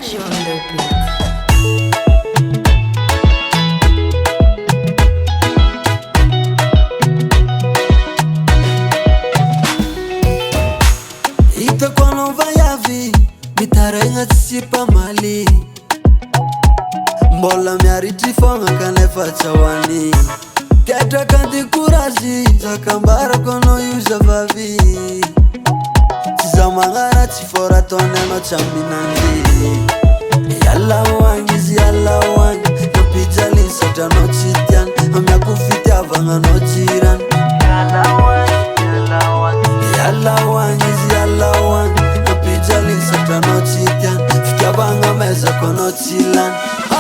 Sergio on the beat. Itakuwa non vai a vi mitaregna tsisipa mali mbola miarity fogna kanefa tsy hoany ketraka andikurazy zakambarako anao io zavavy tsy za magnaratsy fôra ataony anao tsy aminandy yalla hoagny izy yalla hoagny nampijaliny satria anao tsy tiany amiako fitiavagna anao jirany yalla hoagny izy yalla hoagny nampijaliny satria anao tsy tiany fitiavagna mezako anao tsy lany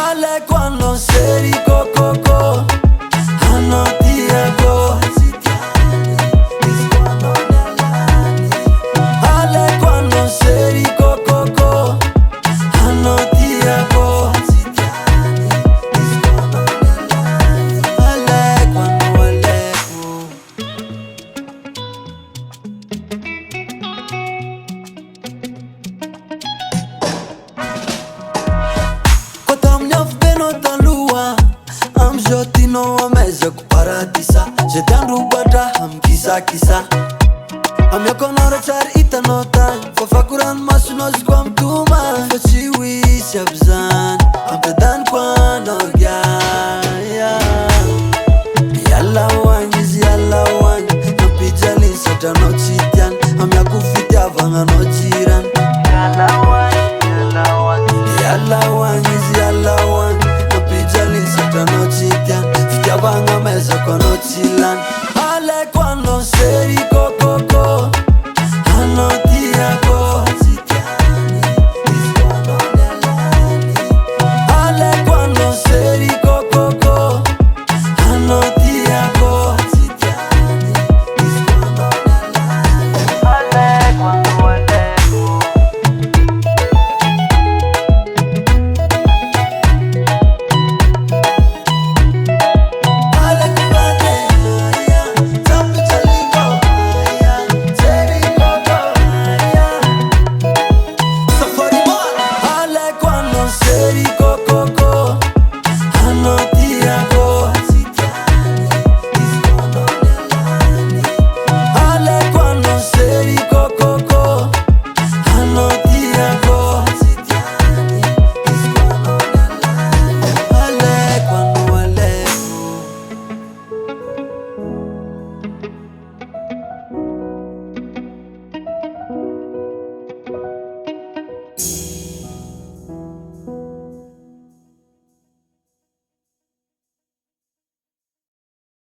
aleko anao seri kokoko anao tiako aleko anao seri kokoko anao tiako aleko anao aleko kota amin'ny afobenao taloha amizao tianao amezako paradisa zay tiandrobatra amikisakisa amiako anao ra tsary hitanao tany fa fakorano masonao izy koa mitoma fa tsy hoisy aby zany ampiadaniko anao gaya yalla hoagny izy yalla hoagny nampijaliny satria anao tsy tiany amiako fitiavagna anao jirany yalla hoagny izy yalla hoagny nampijaliny satria anao tsy tiany fitiavagna mezako anao tsy lany aleko anao seri